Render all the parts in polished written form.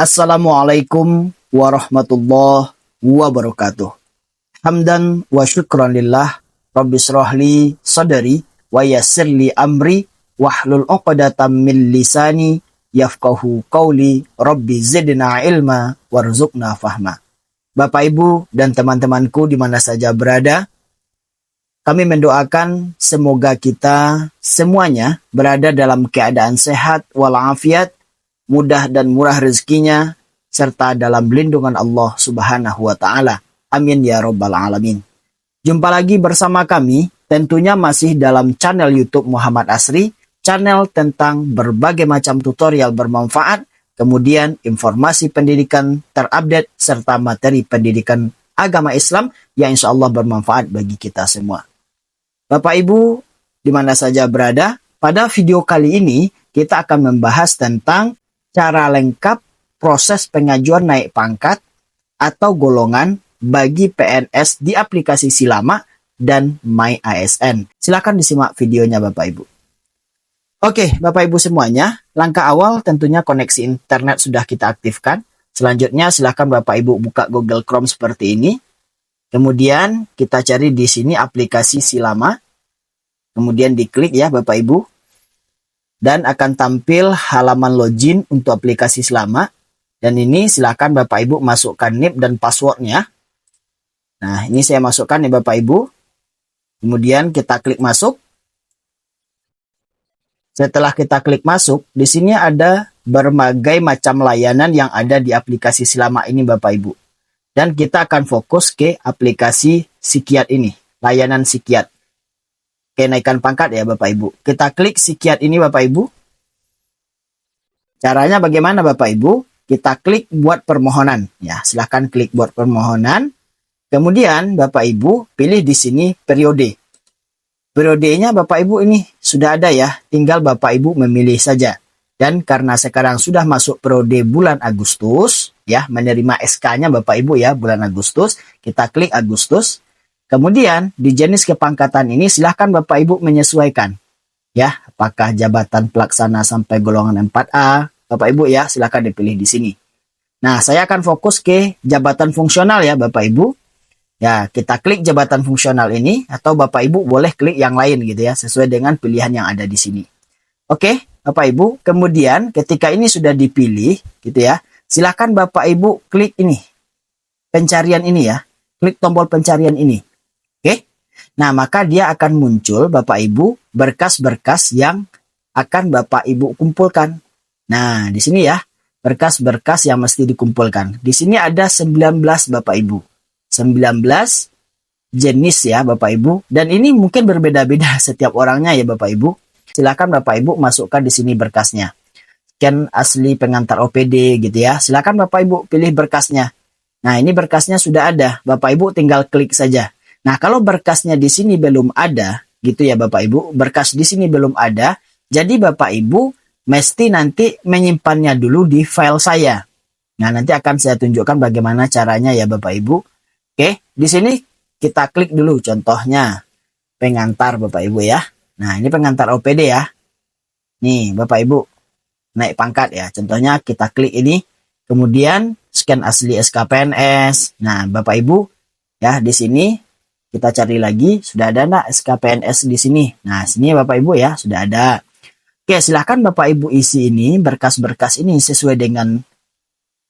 Assalamualaikum warahmatullahi wabarakatuh. Hamdan wa syukran lillah, Rabbi shrahli sadri wa yassirli amri wahlul 'uqdatam min lisani yafqahu qawli, Rabbi zidna ilma warzuqna fahma. Bapak Ibu dan teman-temanku di mana saja berada, kami mendoakan semoga kita semuanya berada dalam keadaan sehat walafiat, mudah dan murah rezekinya, serta dalam lindungan Allah Subhanahu wa Ta'ala. Amin ya Rabbal Alamin. Jumpa lagi bersama kami, tentunya masih dalam channel YouTube Muhammad Asri, channel tentang berbagai macam tutorial bermanfaat, kemudian informasi pendidikan terupdate, serta materi pendidikan agama Islam yang insya Allah bermanfaat bagi kita semua. Bapak Ibu, di mana saja berada, pada video kali ini kita akan membahas tentang cara lengkap proses pengajuan naik pangkat atau golongan bagi PNS di aplikasi Silama dan My ASN. Silakan disimak videonya Bapak Ibu. Oke, Bapak Ibu semuanya, langkah awal tentunya koneksi internet sudah kita aktifkan. Selanjutnya silakan Bapak Ibu buka Google Chrome seperti ini. Kemudian kita cari di sini aplikasi Silama. Kemudian diklik ya Bapak Ibu. Dan akan tampil halaman login untuk aplikasi Silama. Dan ini silakan Bapak Ibu masukkan NIP dan passwordnya. Nah, ini saya masukkan ya Bapak Ibu. Kemudian kita klik masuk. Setelah kita klik masuk, di sini ada berbagai macam layanan yang ada di aplikasi Silama ini Bapak Ibu. Dan kita akan fokus ke aplikasi Sikiat ini, layanan Sikiat. Kenaikan pangkat ya Bapak Ibu. Kita klik Sikiat ini Bapak Ibu. Caranya bagaimana Bapak Ibu? Kita klik buat permohonan. Ya, silahkan klik buat permohonan. Kemudian Bapak Ibu pilih di sini periode. Periodenya Bapak Ibu ini sudah ada ya. Tinggal Bapak Ibu memilih saja. Dan karena sekarang sudah masuk periode bulan Agustus, ya, menerima SK-nya Bapak Ibu ya, bulan Agustus. Kita klik Agustus. Kemudian di jenis kepangkatan ini silahkan Bapak Ibu menyesuaikan. Ya, apakah jabatan pelaksana sampai golongan 4A. Bapak Ibu ya, silahkan dipilih di sini. Nah, saya akan fokus ke jabatan fungsional ya Bapak Ibu. Ya, kita klik jabatan fungsional ini atau Bapak Ibu boleh klik yang lain gitu ya, sesuai dengan pilihan yang ada di sini. Oke, Bapak Ibu, kemudian ketika ini sudah dipilih gitu ya, silahkan Bapak Ibu klik ini. Pencarian ini ya. Klik tombol pencarian ini. Oke. Nah, maka dia akan muncul Bapak Ibu berkas-berkas yang akan Bapak Ibu kumpulkan. Nah, di sini ya, berkas-berkas yang mesti dikumpulkan. Di sini ada 19 Bapak Ibu. 19 jenis ya Bapak Ibu. Dan ini mungkin berbeda-beda setiap orangnya ya Bapak Ibu. Silakan Bapak Ibu masukkan di sini berkasnya. Scan asli pengantar OPD gitu ya. Silakan Bapak Ibu pilih berkasnya. Nah, ini berkasnya sudah ada. Bapak Ibu tinggal klik saja. Nah, kalau berkasnya di sini belum ada, gitu ya Bapak Ibu, berkas di sini belum ada, jadi Bapak Ibu mesti nanti menyimpannya dulu di file saya. Nah, nanti akan saya tunjukkan bagaimana caranya ya Bapak Ibu. Oke, di sini kita klik dulu contohnya pengantar Bapak Ibu ya. Nah, ini pengantar OPD ya. Nih, Bapak Ibu naik pangkat ya. Contohnya kita klik ini, kemudian scan asli SKPNS. Nah, Bapak Ibu ya di sini kita cari lagi, sudah ada enggak SKPNS di sini? Nah, sini Bapak Ibu ya, sudah ada. Oke, silahkan Bapak Ibu isi ini, berkas-berkas ini sesuai dengan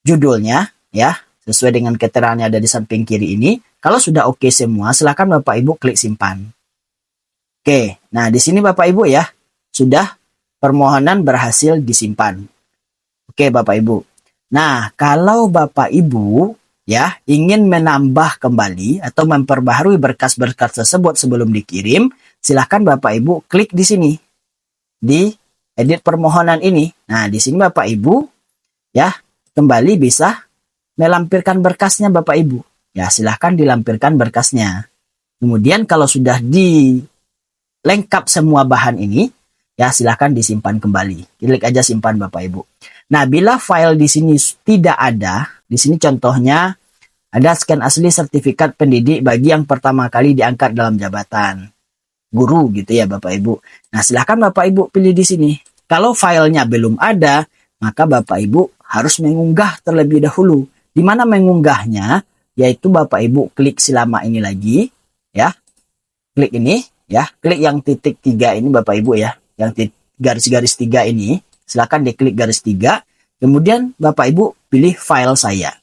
judulnya, ya, sesuai dengan keterangan yang ada di samping kiri ini. Kalau sudah oke semua, silahkan Bapak Ibu klik simpan. Oke, nah di sini Bapak Ibu ya, sudah permohonan berhasil disimpan. Oke Bapak Ibu. Nah, kalau Bapak Ibu ya ingin menambah kembali atau memperbaharui berkas-berkas tersebut sebelum dikirim, silahkan Bapak Ibu klik di sini di edit permohonan ini. Nah, di sini Bapak Ibu ya kembali bisa melampirkan berkasnya Bapak Ibu. Ya, silahkan dilampirkan berkasnya. Kemudian kalau sudah dilengkap semua bahan ini, ya silahkan disimpan kembali. Klik aja simpan Bapak Ibu. Nah, bila file di sini tidak ada, di sini contohnya ada scan asli sertifikat pendidik bagi yang pertama kali diangkat dalam jabatan guru gitu ya Bapak Ibu. Nah, silahkan Bapak Ibu pilih di sini. Kalau filenya belum ada, maka Bapak Ibu harus mengunggah terlebih dahulu. Di mana mengunggahnya? Yaitu Bapak Ibu klik Silama ini lagi, ya. Klik ini, ya. Klik yang titik 3 ini Bapak Ibu ya. Yang garis-garis 3 ini, silakan diklik garis 3. Kemudian Bapak Ibu pilih file saya.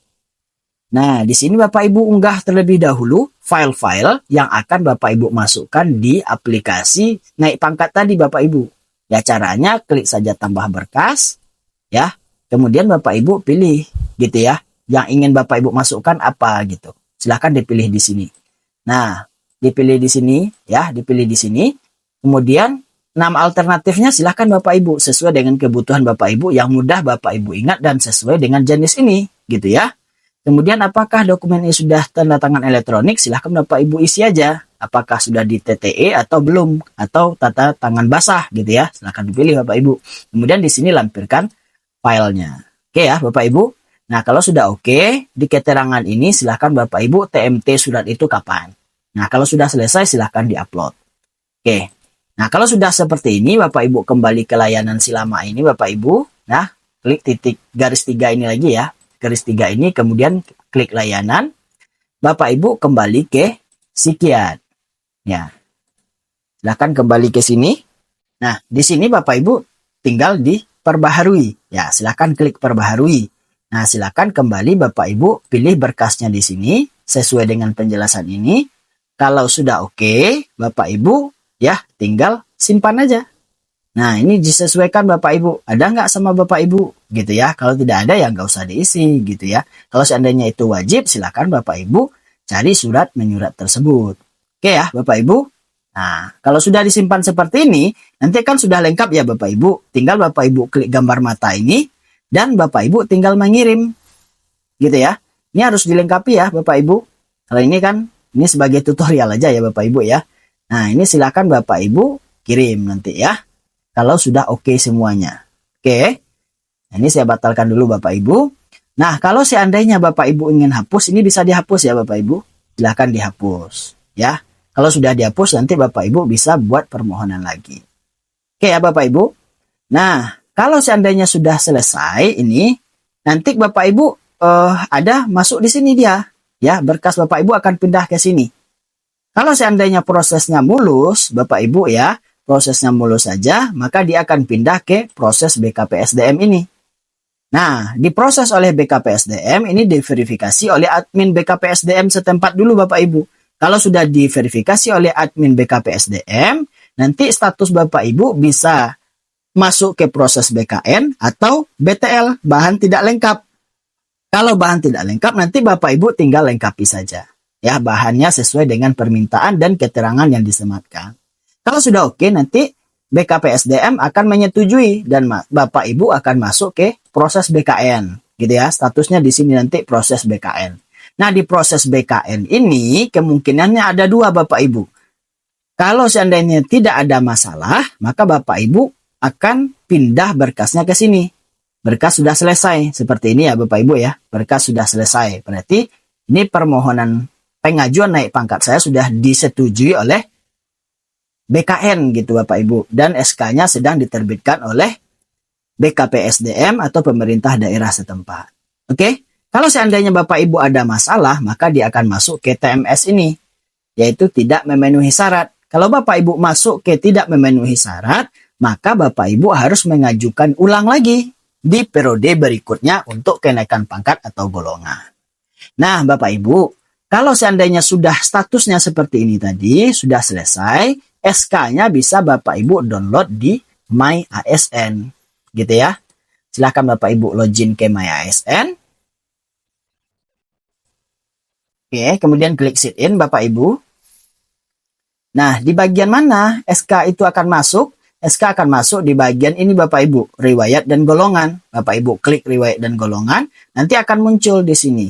Nah, di sini Bapak Ibu unggah terlebih dahulu file-file yang akan Bapak Ibu masukkan di aplikasi naik pangkat tadi Bapak Ibu. Ya, caranya klik saja tambah berkas, ya. Kemudian Bapak Ibu pilih gitu ya. Yang ingin Bapak Ibu masukkan apa gitu. Silahkan dipilih di sini. Nah, dipilih di sini ya, dipilih di sini. Kemudian 6 alternatifnya silahkan Bapak Ibu sesuai dengan kebutuhan Bapak Ibu yang mudah Bapak Ibu ingat dan sesuai dengan jenis ini gitu ya. Kemudian apakah dokumen ini sudah tanda tangan elektronik? Silahkan Bapak Ibu isi aja. Apakah sudah di TTE atau belum? Atau tanda tangan basah gitu ya. Silahkan dipilih Bapak Ibu. Kemudian di sini lampirkan filenya. Oke ya Bapak Ibu. Nah kalau sudah oke, di keterangan ini silahkan Bapak Ibu TMT surat itu kapan. Nah kalau sudah selesai silahkan diupload. Oke. Nah kalau sudah seperti ini Bapak Ibu kembali ke layanan Silama ini Bapak Ibu. Nah klik titik garis 3 ini lagi ya. Garis 3 ini kemudian klik layanan. Bapak Ibu kembali ke Sikiat. Ya. Silahkan kembali ke sini. Nah di sini Bapak Ibu tinggal diperbaharui. Ya silahkan klik perbaharui. Nah, silakan kembali Bapak Ibu pilih berkasnya di sini sesuai dengan penjelasan ini. Kalau sudah oke, Bapak Ibu ya tinggal simpan aja. Nah, ini disesuaikan Bapak Ibu. Ada nggak sama Bapak Ibu? Gitu ya. Kalau tidak ada ya nggak usah diisi gitu ya. Kalau seandainya itu wajib, silakan Bapak Ibu cari surat menyurat tersebut. Oke ya Bapak Ibu. Nah, kalau sudah disimpan seperti ini, nanti kan sudah lengkap ya Bapak Ibu. Tinggal Bapak Ibu klik gambar mata ini. Dan Bapak Ibu tinggal mengirim. Gitu ya. Ini harus dilengkapi ya Bapak Ibu. Kalau ini kan, ini sebagai tutorial aja ya Bapak Ibu ya. Nah ini silakan Bapak Ibu kirim nanti ya. Kalau sudah oke semuanya. Oke. Nah, ini saya batalkan dulu Bapak Ibu. Nah kalau seandainya Bapak Ibu ingin hapus, ini bisa dihapus ya Bapak Ibu. Silakan dihapus. Ya. Kalau sudah dihapus nanti Bapak Ibu bisa buat permohonan lagi. Oke ya Bapak Ibu. Nah. Kalau seandainya sudah selesai ini, nanti Bapak Ibu ada masuk di sini dia, ya berkas Bapak Ibu akan pindah ke sini. Kalau seandainya prosesnya mulus, Bapak Ibu ya prosesnya mulus saja, maka dia akan pindah ke proses BKPSDM ini. Nah, diproses oleh BKPSDM ini diverifikasi oleh admin BKPSDM setempat dulu Bapak Ibu. Kalau sudah diverifikasi oleh admin BKPSDM, nanti status Bapak Ibu bisa masuk ke proses BKN atau BTL, bahan tidak lengkap. Kalau bahan tidak lengkap, nanti Bapak Ibu tinggal lengkapi saja. Ya, bahannya sesuai dengan permintaan dan keterangan yang disematkan. Kalau sudah oke, nanti BKPSDM akan menyetujui dan Bapak Ibu akan masuk ke proses BKN. Gitu ya, statusnya di sini nanti proses BKN. Nah, di proses BKN ini kemungkinannya ada dua Bapak Ibu. Kalau seandainya tidak ada masalah, maka Bapak Ibu akan pindah berkasnya ke sini. Berkas sudah selesai. Seperti ini ya Bapak Ibu ya. Berkas sudah selesai. Berarti ini permohonan pengajuan naik pangkat saya sudah disetujui oleh BKN gitu Bapak Ibu. Dan SK-nya sedang diterbitkan oleh BKPSDM atau pemerintah daerah setempat. Oke? Kalau seandainya Bapak Ibu ada masalah, maka dia akan masuk ke TMS ini. Yaitu tidak memenuhi syarat. Kalau Bapak Ibu masuk ke tidak memenuhi syarat, maka Bapak Ibu harus mengajukan ulang lagi di periode berikutnya untuk kenaikan pangkat atau golongan. Nah, Bapak Ibu, kalau seandainya sudah statusnya seperti ini tadi, sudah selesai, SK-nya bisa Bapak Ibu download di My ASN. Gitu ya. Silahkan Bapak Ibu login ke My ASN. Oke, kemudian klik sit in Bapak Ibu. Nah, di bagian mana SK itu akan masuk? SK akan masuk di bagian ini Bapak Ibu, riwayat dan golongan. Bapak Ibu klik riwayat dan golongan, nanti akan muncul di sini.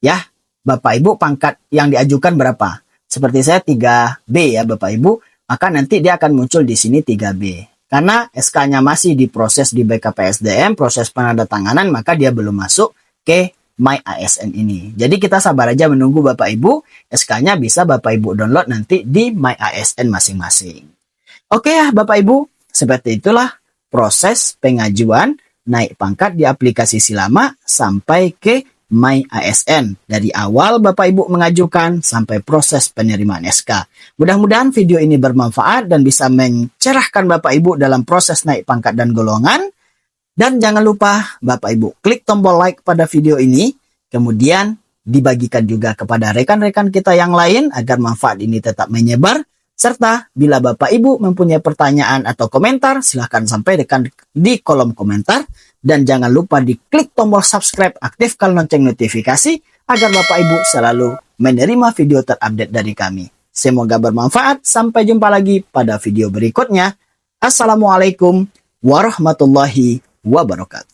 Ya, Bapak Ibu pangkat yang diajukan berapa? Seperti saya 3B ya Bapak Ibu, maka nanti dia akan muncul di sini 3B. Karena SK-nya masih diproses di BKPSDM, proses penandatanganan, maka dia belum masuk ke My ASN ini. Jadi kita sabar aja menunggu Bapak Ibu, SK-nya bisa Bapak Ibu download nanti di My ASN masing-masing. Oke ya Bapak Ibu, seperti itulah proses pengajuan naik pangkat di aplikasi Silama sampai ke My ASN. Dari awal Bapak Ibu mengajukan sampai proses penerimaan SK. Mudah-mudahan video ini bermanfaat dan bisa mencerahkan Bapak Ibu dalam proses naik pangkat dan golongan. Dan jangan lupa Bapak Ibu klik tombol like pada video ini. Kemudian dibagikan juga kepada rekan-rekan kita yang lain agar manfaat ini tetap menyebar. Serta bila Bapak Ibu mempunyai pertanyaan atau komentar, silahkan sampaikan di kolom komentar. Dan jangan lupa diklik tombol subscribe, aktifkan lonceng notifikasi agar Bapak Ibu selalu menerima video terupdate dari kami. Semoga bermanfaat. Sampai jumpa lagi pada video berikutnya. Assalamualaikum warahmatullahi wabarakatuh.